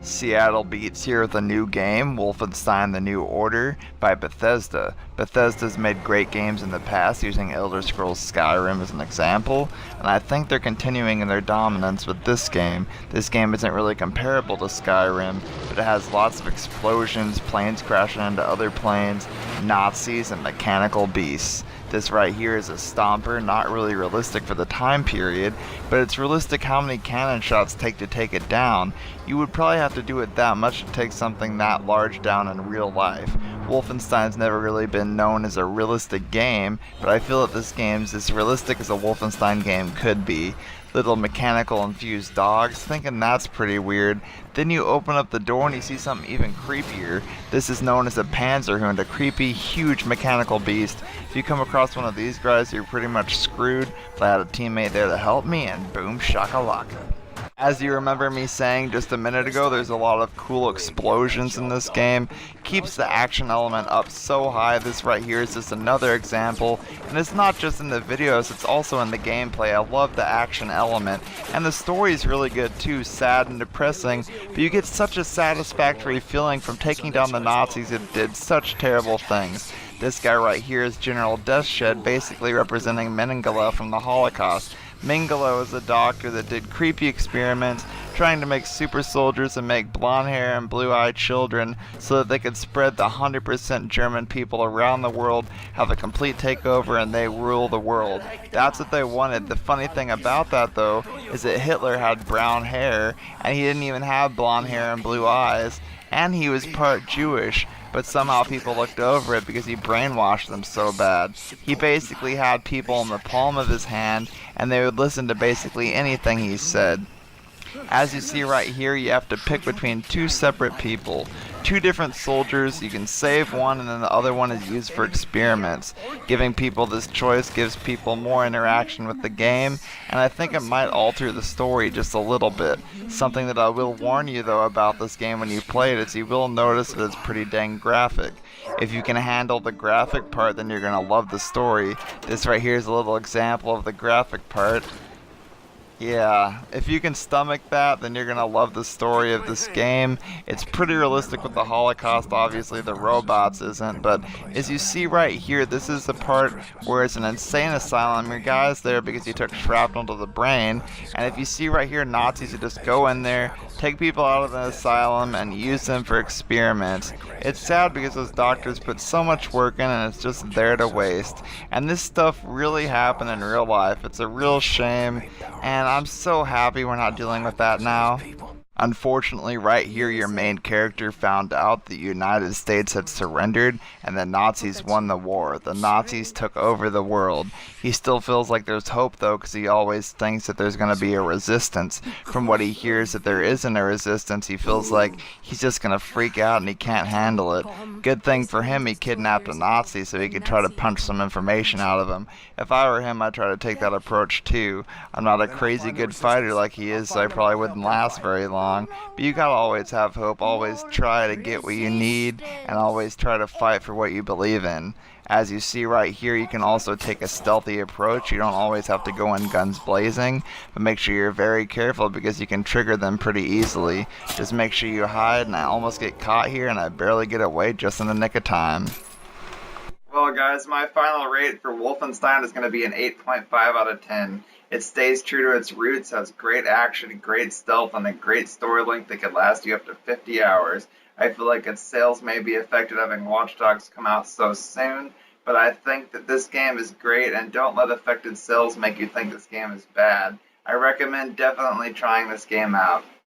SeattleBeats here with a new game, Wolfenstein the New Order by Bethesda. Bethesda's made great games in the past using Elder Scrolls Skyrim as an example, and I think they're continuing in their dominance with this game. This game isn't really comparable to Skyrim, but it has lots of explosions, planes crashing into other planes, Nazis, and mechanical beasts. This right here is a stomper, not really realistic for the time period, but it's realistic how many cannon shots take to take it down. You would probably have to do it that much to take something that large down in real life. Wolfenstein's never really been known as a realistic game, but I feel that this game's as realistic as a Wolfenstein game could be. Little mechanical infused dogs, thinking that's pretty weird. Then you open up the door and you see something even creepier. This is known as a Panzerhund, a creepy, huge mechanical beast. If you come across one of these guys, you're pretty much screwed, but I had a teammate there to help me, and boom shakalaka. As you remember me saying just a minute ago, there's a lot of cool explosions in this game. Keeps the action element up so high. This right here is just another example. And it's not just in the videos, it's also in the gameplay. I love the action element. And the story is really good too, sad and depressing. But you get such a satisfactory feeling from taking down the Nazis that did such terrible things. This guy right here is General Deathshed, basically representing Mengele from the Holocaust. Mengele is a doctor that did creepy experiments trying to make super soldiers and make blonde hair and blue-eyed children so that they could spread the 100% German people around the world, have a complete takeover, and they rule the world. That's what they wanted. The funny thing about that, though, is that Hitler had brown hair, and he didn't even have blonde hair and blue eyes, and he was part Jewish. But somehow people looked over it because he brainwashed them so bad. He basically had people in the palm of his hand, and they would listen to basically anything he said. As you see right here, you have to pick between two separate people. Two different soldiers. You can save one, and then the other one is used for experiments. Giving people this choice gives people more interaction with the game, and I think it might alter the story just a little bit. Something that I will warn you though about this game when you play it is you will notice that it's pretty dang graphic. If you can handle the graphic part, then you're gonna love the story. This right here is a little example of the graphic part. Yeah, if you can stomach that, then you're gonna love the story of this game. It's pretty realistic with the Holocaust, obviously the robots isn't, but as you see right here, this is the part where it's an insane asylum. Your guy's there because he took shrapnel to the brain, and if you see right here, Nazis would just go in there, take people out of the asylum, and use them for experiments. It's sad because those doctors put so much work in and it's just there to waste. And this stuff really happened in real life. It's a real shame, and I'm so happy we're not dealing with that now. Unfortunately, right here, your main character found out the United States had surrendered and the Nazis won the war. The Nazis took over the world. He still feels like there's hope, though, because he always thinks that there's going to be a resistance. From what he hears that there isn't a resistance, he feels like he's just going to freak out and he can't handle it. Good thing for him, he kidnapped a Nazi so he could try to punch some information out of him. If I were him, I'd try to take that approach, too. I'm not a crazy good fighter like he is, so I probably wouldn't last very long. But you gotta always have hope, always try to get what you need, and always try to fight for what you believe in. As you see right here, you can also take a stealthy approach. You don't always have to go in guns blazing, but make sure you're very careful because you can trigger them pretty easily. Just make sure you hide, and I almost get caught here, and I barely get away just in the nick of time. Well guys, my final rate for Wolfenstein is going to be an 8.5 out of 10. It stays true to its roots, has great action, great stealth, and a great story length that could last you up to 50 hours. I feel like its sales may be affected having Watch Dogs come out so soon, but I think that this game is great, and don't let affected sales make you think this game is bad. I recommend definitely trying this game out.